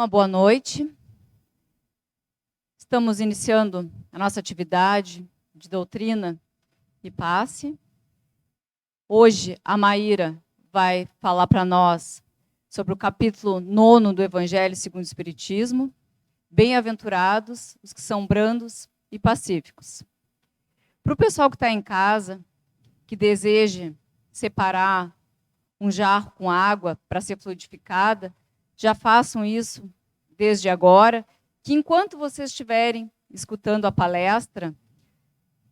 Uma boa noite. Estamos iniciando a nossa atividade de doutrina e passe. Hoje, a Maíra vai falar para nós sobre o capítulo 9 do Evangelho segundo o Espiritismo. Bem-aventurados os que são brandos e pacíficos. Para o pessoal que está em casa, que deseje separar um jarro com água para ser fluidificada, já façam isso desde agora, que enquanto vocês estiverem escutando a palestra,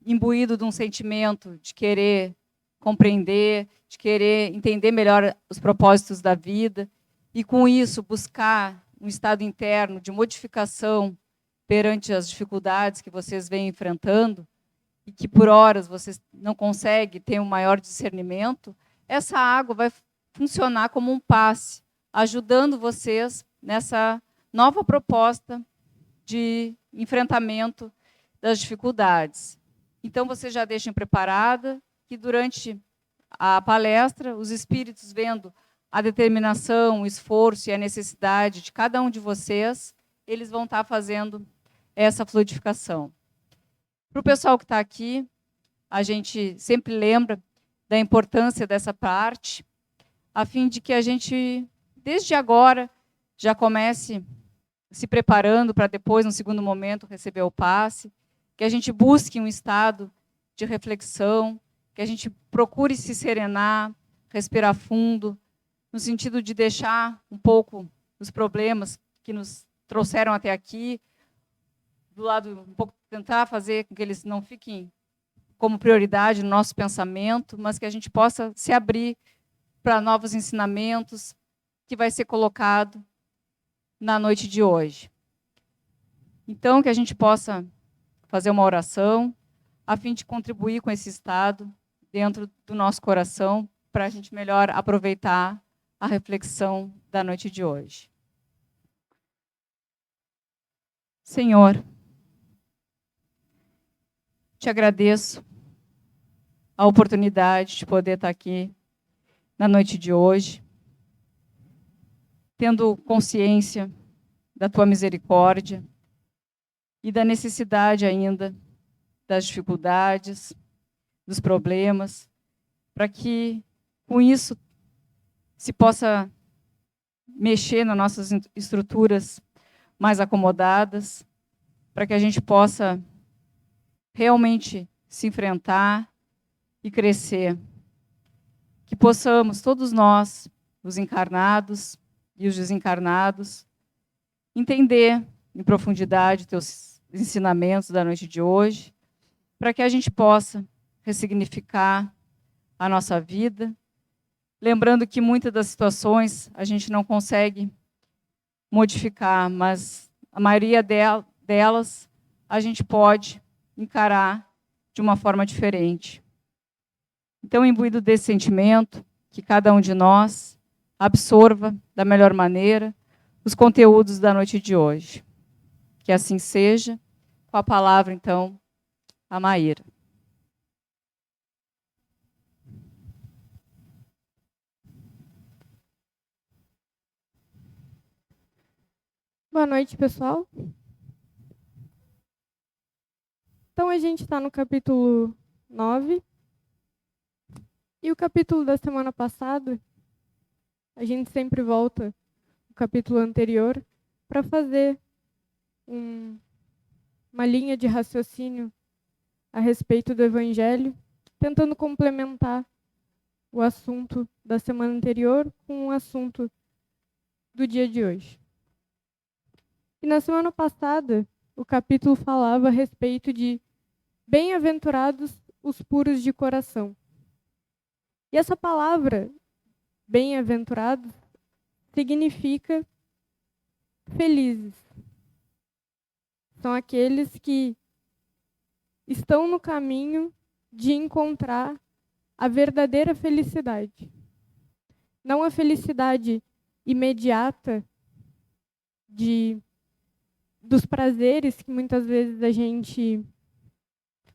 imbuído de um sentimento de querer compreender, de querer entender melhor os propósitos da vida, e com isso buscar um estado interno de modificação perante as dificuldades que vocês vêm enfrentando, e que por horas vocês não conseguem ter um maior discernimento, essa água vai funcionar como um passe, ajudando vocês nessa nova proposta de enfrentamento das dificuldades. Então, vocês já deixem preparada que durante a palestra, os espíritos, vendo a determinação, o esforço e a necessidade de cada um de vocês, eles vão estar fazendo essa fluidificação. Para o pessoal que está aqui, a gente sempre lembra da importância dessa parte, a fim de que a gente, desde agora, já comece se preparando para depois, no segundo momento, receber o passe, que a gente busque um estado de reflexão, que a gente procure se serenar, respirar fundo, no sentido de deixar um pouco os problemas que nos trouxeram até aqui, do lado, um pouco tentar fazer com que eles não fiquem como prioridade no nosso pensamento, mas que a gente possa se abrir para novos ensinamentos que vai ser colocado na noite de hoje. Então, que a gente possa fazer uma oração a fim de contribuir com esse estado dentro do nosso coração para a gente melhor aproveitar a reflexão da noite de hoje. Senhor, te agradeço a oportunidade de poder estar aqui na noite de hoje, tendo consciência da tua misericórdia e da necessidade ainda das dificuldades, dos problemas, para que, com isso, se possa mexer nas nossas estruturas mais acomodadas, para que a gente possa realmente se enfrentar e crescer. Que possamos, todos nós, os encarnados e os desencarnados, entender em profundidade teus ensinamentos da noite de hoje, para que a gente possa ressignificar a nossa vida, lembrando que muitas das situações a gente não consegue modificar, mas a maioria delas a gente pode encarar de uma forma diferente. Então, imbuído desse sentimento, que cada um de nós absorva da melhor maneira os conteúdos da noite de hoje. Que assim seja. Com a palavra, então, a Maíra. Boa noite, pessoal. Então, a gente está no capítulo 9. E o capítulo da semana passada, a gente sempre volta ao capítulo anterior para fazer uma linha de raciocínio a respeito do Evangelho, tentando complementar o assunto da semana anterior com o assunto do dia de hoje. E na semana passada, o capítulo falava a respeito de bem-aventurados os puros de coração. E essa palavra, bem-aventurados, significa felizes. São aqueles que estão no caminho de encontrar a verdadeira felicidade. Não a felicidade imediata dos prazeres que muitas vezes a gente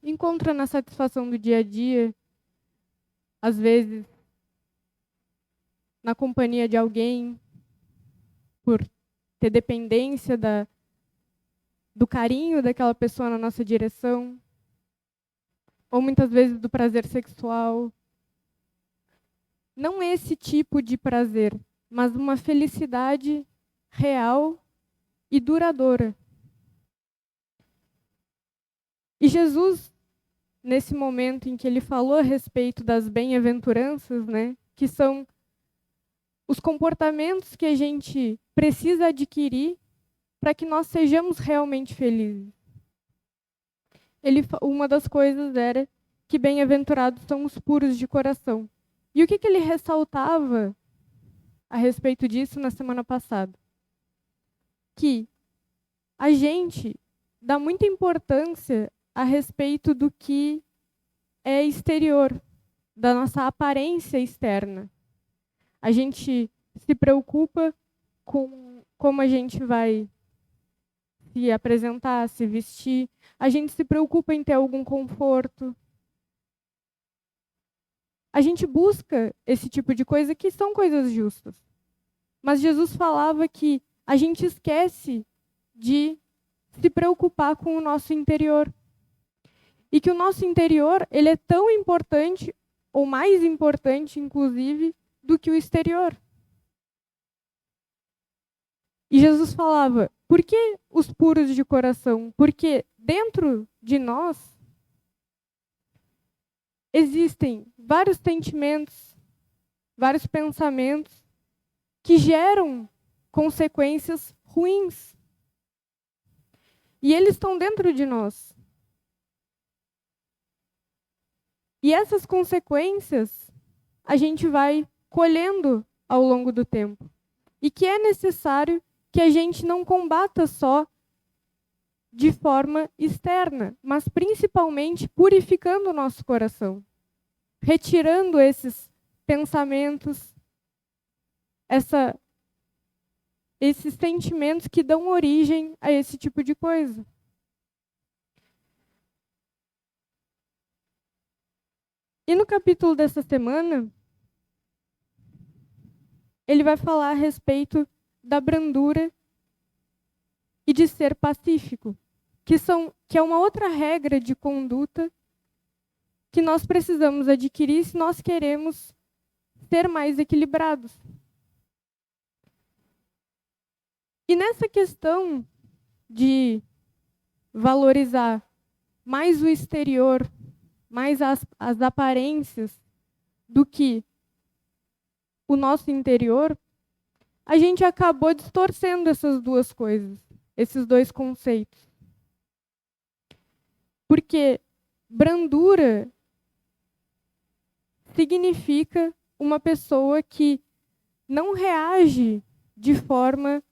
encontra na satisfação do dia a dia, às vezes na companhia de alguém, por ter dependência do carinho daquela pessoa na nossa direção, ou muitas vezes do prazer sexual. Não esse tipo de prazer, mas uma felicidade real e duradoura. E Jesus, nesse momento em que ele falou a respeito das bem-aventuranças, né, que são os comportamentos que a gente precisa adquirir para que nós sejamos realmente felizes. Uma das coisas era que bem-aventurados são os puros de coração. E o que ele ressaltava a respeito disso na semana passada? Que a gente dá muita importância a respeito do que é exterior, da nossa aparência externa. A gente se preocupa com como a gente vai se apresentar, se vestir. A gente se preocupa em ter algum conforto. A gente busca esse tipo de coisa que são coisas justas. Mas Jesus falava que a gente esquece de se preocupar com o nosso interior. E que o nosso interior, ele é tão importante, ou mais importante, inclusive, do que o exterior. E Jesus falava, por que os puros de coração? Porque dentro de nós existem vários sentimentos, vários pensamentos que geram consequências ruins. E eles estão dentro de nós. E essas consequências a gente vai colhendo ao longo do tempo. E que é necessário que a gente não combata só de forma externa, mas principalmente purificando o nosso coração. Retirando esses pensamentos, esses sentimentos que dão origem a esse tipo de coisa. E no capítulo dessa semana, ele vai falar a respeito da brandura e de ser pacífico, que é uma outra regra de conduta que nós precisamos adquirir se nós queremos ser mais equilibrados. E nessa questão de valorizar mais o exterior, mais as aparências do que o nosso interior, a gente acabou distorcendo essas duas coisas, esses dois conceitos. Porque brandura significa uma pessoa que não reage de forma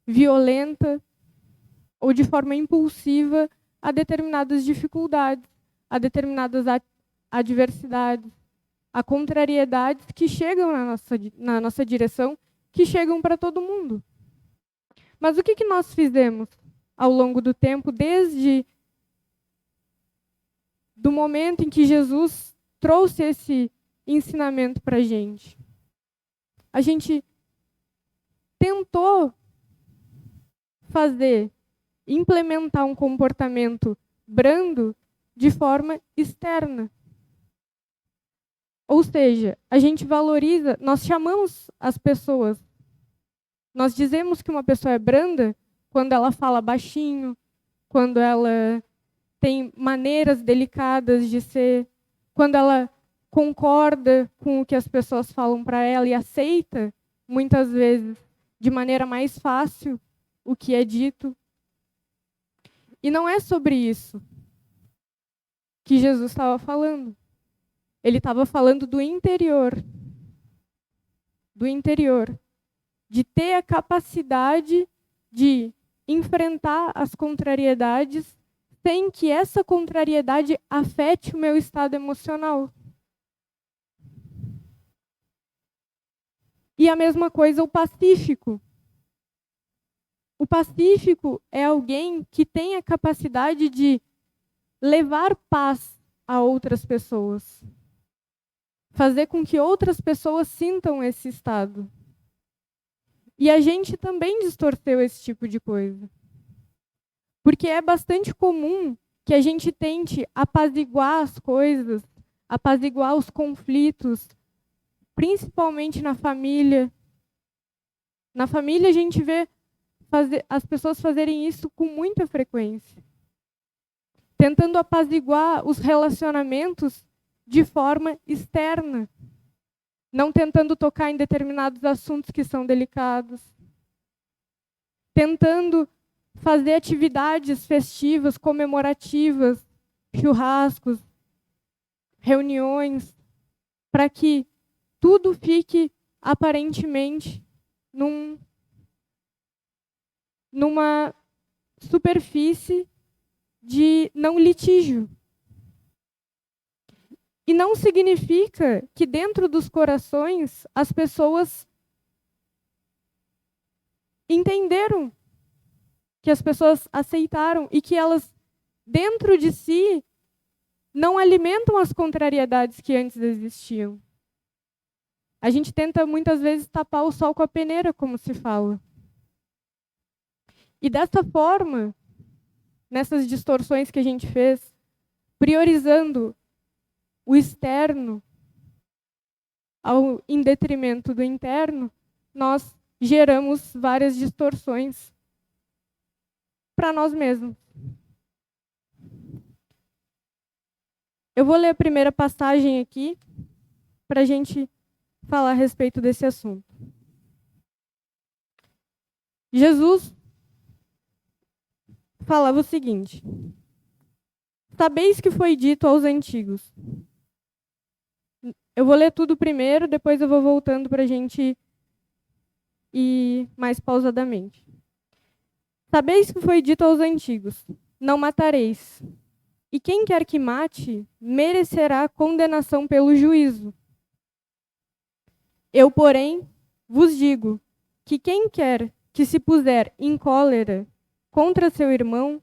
violenta ou de forma impulsiva a determinadas dificuldades, a determinadas adversidades, a contrariedades que chegam na nossa direção, que chegam para todo mundo. Mas o que nós fizemos ao longo do tempo, desde do momento em que Jesus trouxe esse ensinamento para a gente? A gente tentou implementar um comportamento brando de forma externa. Ou seja, a gente valoriza, nós chamamos as pessoas, nós dizemos que uma pessoa é branda quando ela fala baixinho, quando ela tem maneiras delicadas de ser, quando ela concorda com o que as pessoas falam para ela e aceita, muitas vezes, de maneira mais fácil, o que é dito. E não é sobre isso que Jesus estava falando. Ele estava falando do interior. Do interior. De ter a capacidade de enfrentar as contrariedades sem que essa contrariedade afete o meu estado emocional. E a mesma coisa o pacífico. O pacífico é alguém que tem a capacidade de levar paz a outras pessoas. Fazer com que outras pessoas sintam esse estado. E a gente também distorceu esse tipo de coisa. Porque é bastante comum que a gente tente apaziguar as coisas, apaziguar os conflitos, principalmente na família. Na família a gente vê as pessoas fazerem isso com muita frequência. Tentando apaziguar os relacionamentos de forma externa. Não tentando tocar em determinados assuntos que são delicados. Tentando fazer atividades festivas, comemorativas, churrascos, reuniões, para que tudo fique aparentemente numa superfície de não litígio. E não significa que dentro dos corações as pessoas entenderam, que as pessoas aceitaram e que elas, dentro de si, não alimentam as contrariedades que antes existiam. A gente tenta muitas vezes tapar o sol com a peneira, como se fala. E dessa forma, nessas distorções que a gente fez, priorizando o externo em detrimento do interno, nós geramos várias distorções para nós mesmos. Eu vou ler a primeira passagem aqui para a gente falar a respeito desse assunto. Jesus falava o seguinte: sabeis que foi dito aos antigos. Eu vou ler tudo primeiro, depois eu vou voltando para a gente ir mais pausadamente. Sabeis que foi dito aos antigos: não matareis. E quem quer que mate, merecerá condenação pelo juízo. Eu, porém, vos digo que quem quer que se puser em cólera contra seu irmão,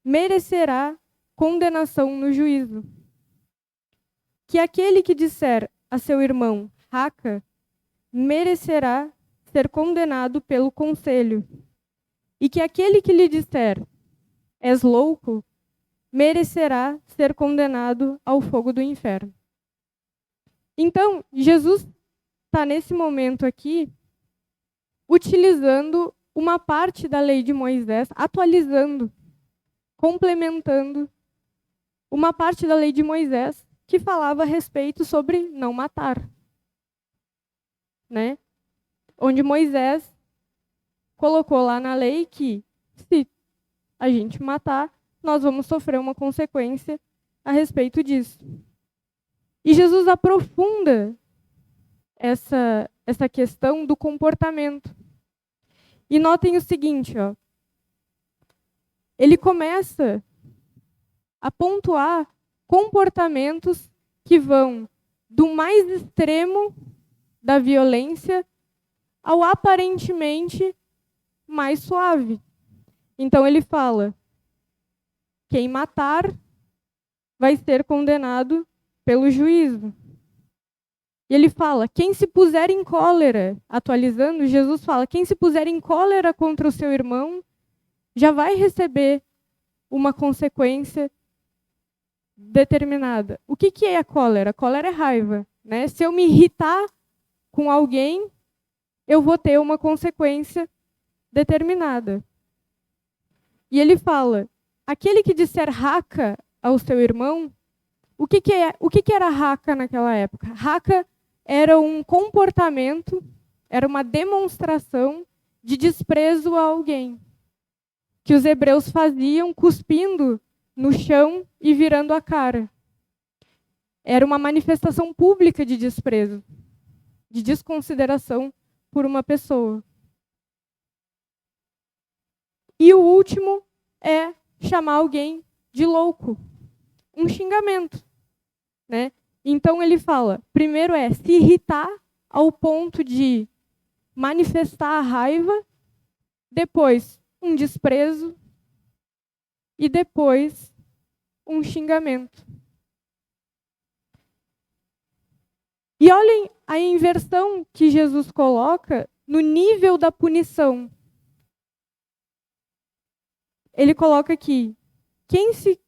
merecerá condenação no juízo. Que aquele que disser a seu irmão, raca, merecerá ser condenado pelo conselho. E que aquele que lhe disser, és louco, merecerá ser condenado ao fogo do inferno. Então, Jesus está nesse momento aqui, utilizando uma parte da lei de Moisés, atualizando, complementando uma parte da lei de Moisés que falava a respeito sobre não matar. Né? Onde Moisés colocou lá na lei que se a gente matar, nós vamos sofrer uma consequência a respeito disso. E Jesus aprofunda essa questão do comportamento. E notem o seguinte, ó. Ele começa a pontuar comportamentos que vão do mais extremo da violência ao aparentemente mais suave. Então ele fala: quem matar vai ser condenado pelo juízo. E ele fala: quem se puser em cólera, atualizando, Jesus fala: quem se puser em cólera contra o seu irmão já vai receber uma consequência determinada. O que é a cólera? A cólera é raiva, né? Se eu me irritar com alguém, eu vou ter uma consequência determinada. E ele fala: aquele que disser raca ao seu irmão, o que era raca naquela época? Raca era um comportamento, era uma demonstração de desprezo a alguém, que os hebreus faziam cuspindo no chão e virando a cara. Era uma manifestação pública de desprezo, de desconsideração por uma pessoa. E o último é chamar alguém de louco. Um xingamento. Né? Então ele fala, primeiro é se irritar ao ponto de manifestar a raiva, depois um desprezo e depois um xingamento. E olhem a inversão que Jesus coloca no nível da punição. Ele coloca aqui, quem se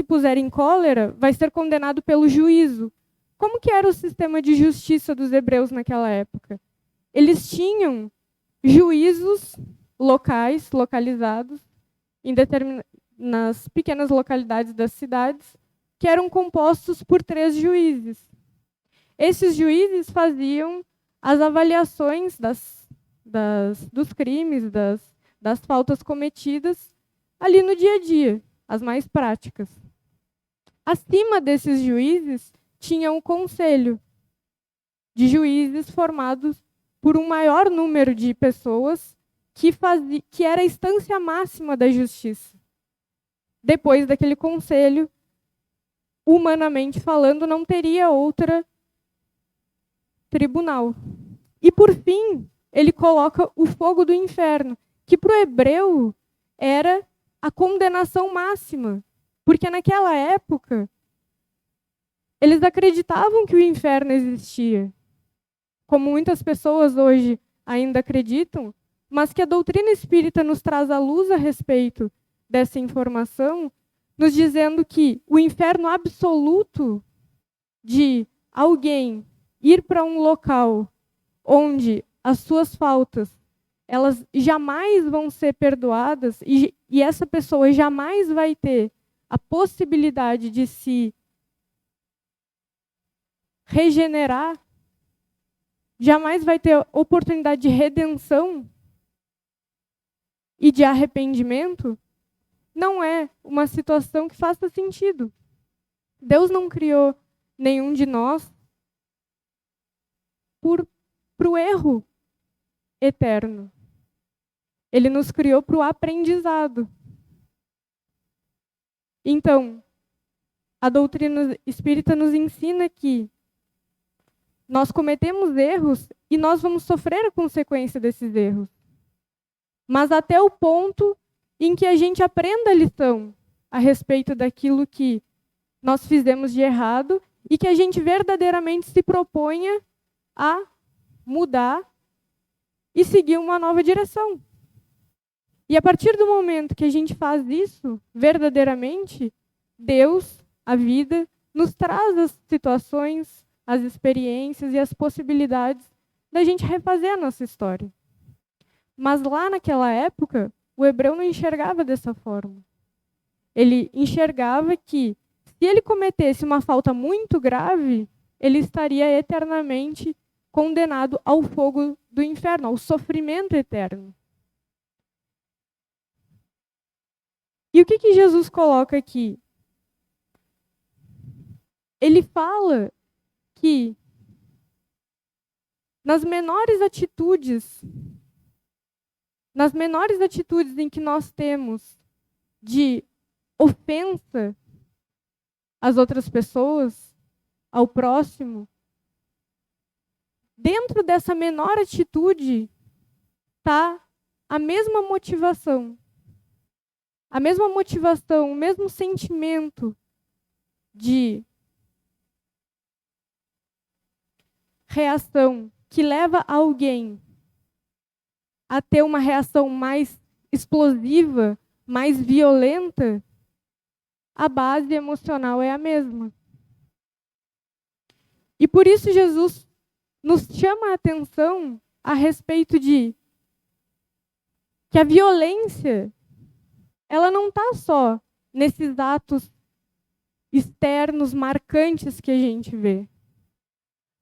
puser em cólera, vai ser condenado pelo juízo. Como que era o sistema de justiça dos hebreus naquela época? Eles tinham juízos locais, localizados, nas pequenas localidades das cidades, que eram compostos por 3 juízes. Esses juízes faziam as avaliações dos crimes, das faltas cometidas ali no dia a dia, as mais práticas. Acima desses juízes, tinha um conselho de juízes formados por um maior número de pessoas que era a instância máxima da justiça. Depois daquele conselho, humanamente falando, não teria outra tribunal. E, por fim, ele coloca o fogo do inferno, que para o hebreu era a condenação máxima. Porque naquela época, eles acreditavam que o inferno existia, como muitas pessoas hoje ainda acreditam, mas que a doutrina espírita nos traz à luz a respeito dessa informação, nos dizendo que o inferno absoluto de alguém ir para um local onde as suas faltas elas jamais vão ser perdoadas e essa pessoa jamais vai ter a possibilidade de se regenerar, jamais vai ter oportunidade de redenção e de arrependimento, não é uma situação que faça sentido. Deus não criou nenhum de nós para o erro eterno. Ele nos criou para o aprendizado. Então, a doutrina espírita nos ensina que nós cometemos erros e nós vamos sofrer a consequência desses erros. Mas até o ponto em que a gente aprenda a lição a respeito daquilo que nós fizemos de errado e que a gente verdadeiramente se proponha a mudar e seguir uma nova direção. E a partir do momento que a gente faz isso verdadeiramente, Deus, a vida, nos traz as situações, as experiências e as possibilidades da gente refazer a nossa história. Mas lá naquela época, o hebreu não enxergava dessa forma. Ele enxergava que, se ele cometesse uma falta muito grave, ele estaria eternamente condenado ao fogo do inferno, ao sofrimento eterno. E o que Jesus coloca aqui? Ele fala que nas menores atitudes em que nós temos de ofensa às outras pessoas, ao próximo, dentro dessa menor atitude está a mesma motivação. A mesma motivação, o mesmo sentimento de reação que leva alguém a ter uma reação mais explosiva, mais violenta, a base emocional é a mesma. E por isso Jesus nos chama a atenção a respeito de que a violência ela não está só nesses atos externos marcantes que a gente vê.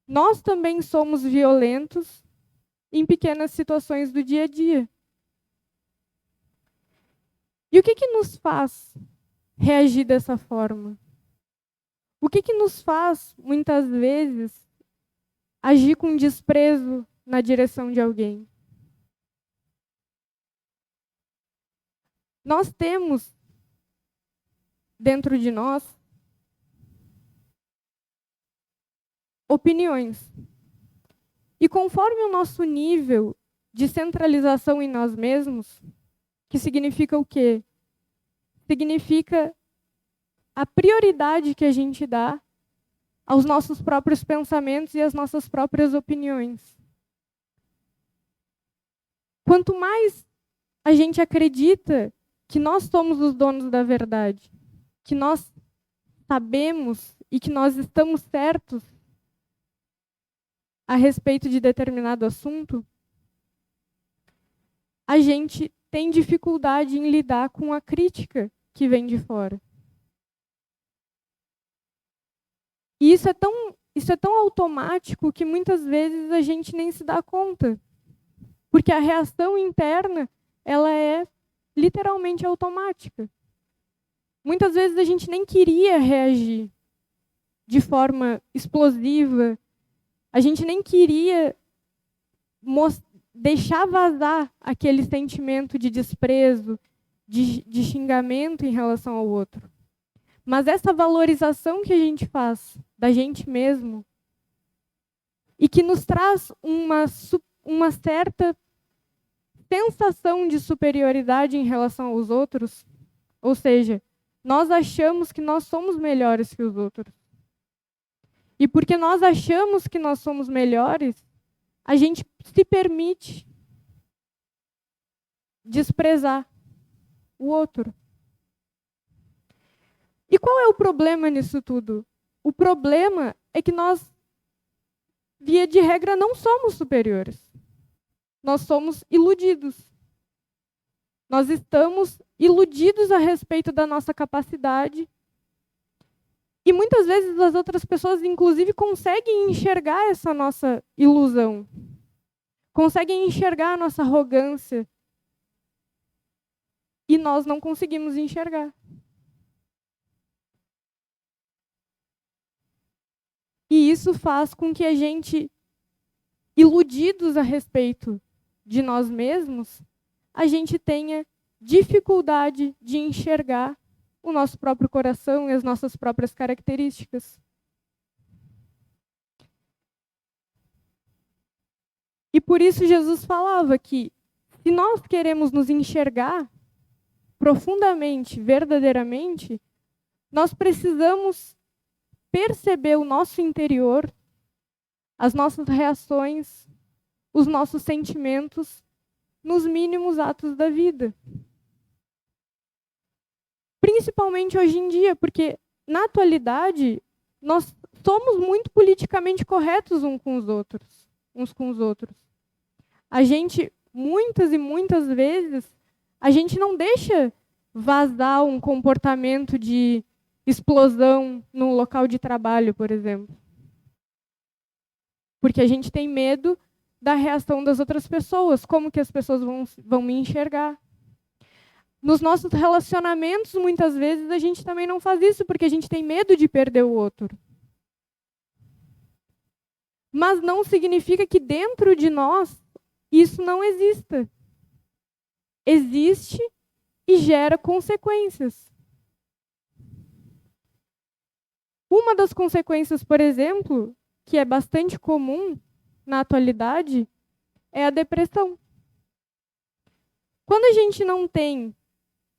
Nós também somos violentos em pequenas situações do dia a dia. E o que nos faz reagir dessa forma? O que nos faz, muitas vezes, agir com desprezo na direção de alguém? Nós temos dentro de nós opiniões. E conforme o nosso nível de centralização em nós mesmos, que significa o quê? Significa a prioridade que a gente dá aos nossos próprios pensamentos e às nossas próprias opiniões. Quanto mais a gente acredita que nós somos os donos da verdade, que nós sabemos e que nós estamos certos a respeito de determinado assunto, a gente tem dificuldade em lidar com a crítica que vem de fora. E isso é tão automático que muitas vezes a gente nem se dá conta. Porque a reação interna, ela é literalmente automática. Muitas vezes a gente nem queria reagir de forma explosiva, a gente nem queria deixar vazar aquele sentimento de desprezo, de xingamento em relação ao outro. Mas essa valorização que a gente faz da gente mesmo e que nos traz uma certa sensação de superioridade em relação aos outros, ou seja, nós achamos que nós somos melhores que os outros. E porque nós achamos que nós somos melhores, a gente se permite desprezar o outro. E qual é o problema nisso tudo? O problema é que nós, via de regra, não somos superiores. Nós somos iludidos. Nós estamos iludidos a respeito da nossa capacidade. E muitas vezes as outras pessoas, inclusive, conseguem enxergar essa nossa ilusão. Conseguem enxergar a nossa arrogância. E nós não conseguimos enxergar. E isso faz com que a gente, iludidos a respeito de nós mesmos, a gente tenha dificuldade de enxergar o nosso próprio coração e as nossas próprias características. E por isso Jesus falava que, se nós queremos nos enxergar profundamente, verdadeiramente, nós precisamos perceber o nosso interior, as nossas reações, os nossos sentimentos, nos mínimos atos da vida. Principalmente hoje em dia, porque na atualidade nós somos muito politicamente corretos uns com os outros. A gente, muitas e muitas vezes, a gente não deixa vazar um comportamento de explosão no local de trabalho, por exemplo. Porque a gente tem medo da reação das outras pessoas, como que as pessoas vão me enxergar. Nos nossos relacionamentos, muitas vezes, a gente também não faz isso, porque a gente tem medo de perder o outro. Mas não significa que dentro de nós isso não exista. Existe e gera consequências. Uma das consequências, por exemplo, que é bastante comum na atualidade, é a depressão. Quando a gente não tem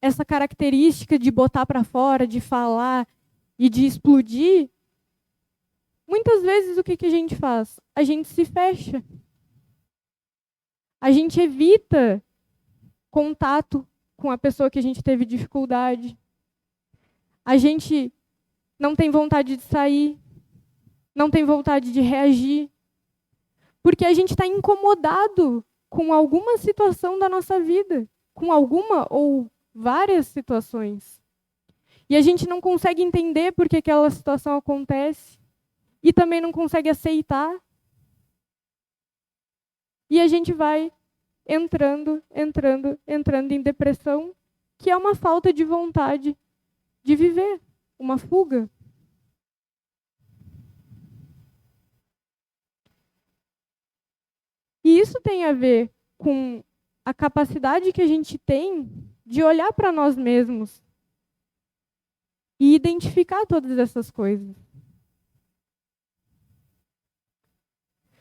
essa característica de botar para fora, de falar e de explodir, muitas vezes o que a gente faz? A gente se fecha. A gente evita contato com a pessoa que a gente teve dificuldade. A gente não tem vontade de sair, não tem vontade de reagir, porque a gente está incomodado com alguma situação da nossa vida, com alguma ou várias situações. E a gente não consegue entender por que aquela situação acontece, e também não consegue aceitar. E a gente vai entrando em depressão, que é uma falta de vontade de viver, uma fuga. E isso tem a ver com a capacidade que a gente tem de olhar para nós mesmos e identificar todas essas coisas.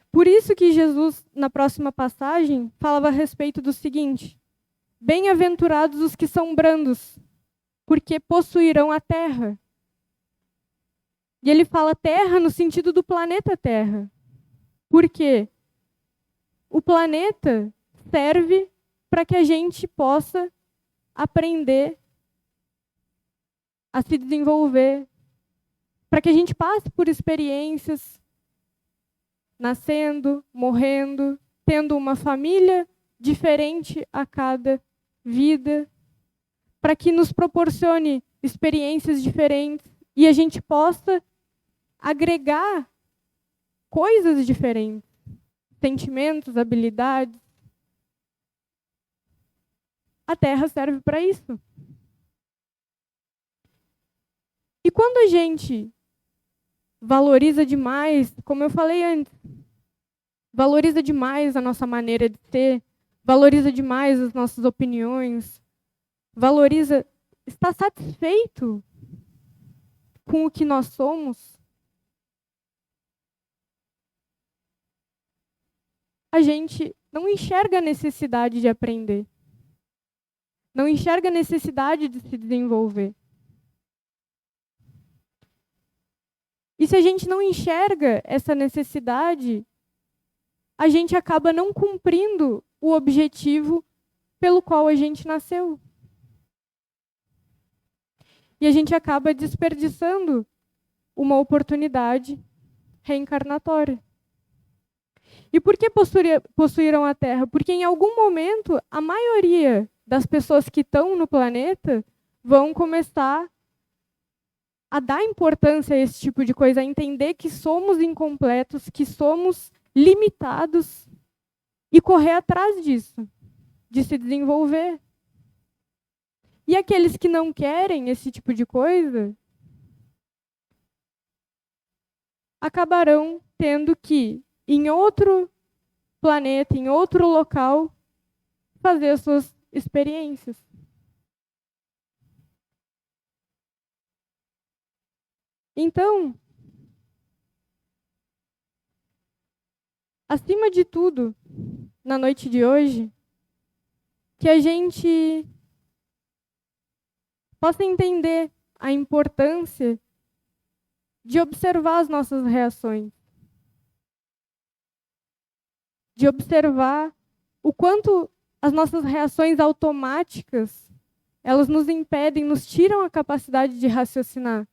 Por isso que Jesus, na próxima passagem, falava a respeito do seguinte: bem-aventurados os que são brandos, porque possuirão a terra. E ele fala terra no sentido do planeta Terra. Por quê? O planeta serve para que a gente possa aprender a se desenvolver, para que a gente passe por experiências, nascendo, morrendo, tendo uma família diferente a cada vida, para que nos proporcione experiências diferentes e a gente possa agregar coisas diferentes, sentimentos, habilidades. A Terra serve para isso. E quando a gente valoriza demais, como eu falei antes, valoriza demais a nossa maneira de ser, valoriza demais as nossas opiniões, valoriza, está satisfeito com o que nós somos, a gente não enxerga a necessidade de aprender, não enxerga a necessidade de se desenvolver. E se a gente não enxerga essa necessidade, a gente acaba não cumprindo o objetivo pelo qual a gente nasceu. E a gente acaba desperdiçando uma oportunidade reencarnatória. E por que possuíram a Terra? Porque em algum momento, a maioria das pessoas que estão no planeta vão começar a dar importância a esse tipo de coisa, a entender que somos incompletos, que somos limitados e correr atrás disso, de se desenvolver. E aqueles que não querem esse tipo de coisa acabarão tendo que, em outro planeta, em outro local, fazer as suas experiências. Então, acima de tudo, na noite de hoje, que a gente possa entender a importância de observar as nossas reações, de observar o quanto as nossas reações automáticas, elas nos impedem, nos tiram a capacidade de raciocinar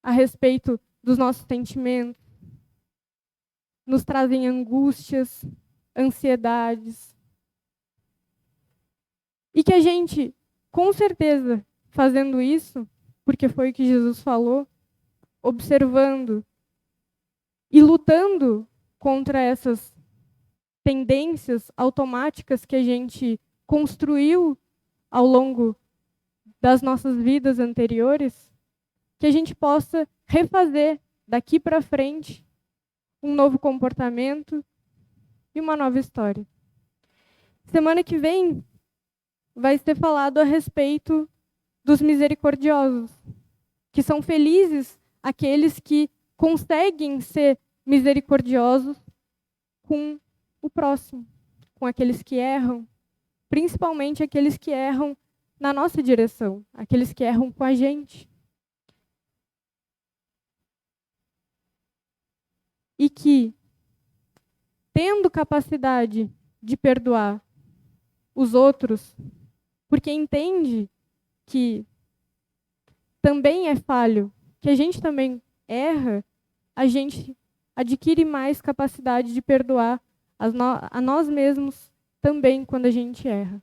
a respeito dos nossos sentimentos, nos trazem angústias, ansiedades. E que a gente, com certeza, fazendo isso, porque foi o que Jesus falou, observando e lutando contra essas tendências automáticas que a gente construiu ao longo das nossas vidas anteriores, que a gente possa refazer daqui para frente um novo comportamento e uma nova história. Semana que vem vai ser falado a respeito dos misericordiosos, que são felizes aqueles que conseguem ser misericordiosos com o próximo, com aqueles que erram, principalmente aqueles que erram na nossa direção, aqueles que erram com a gente. E que, tendo capacidade de perdoar os outros, porque entende que também é falho, que a gente também erra, a gente adquire mais capacidade de perdoar a nós mesmos também quando a gente erra.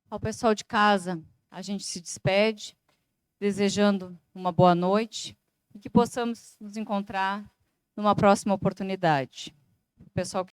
Ao pessoal de casa, a gente se despede, desejando uma boa noite e que possamos nos encontrar numa próxima oportunidade. O pessoal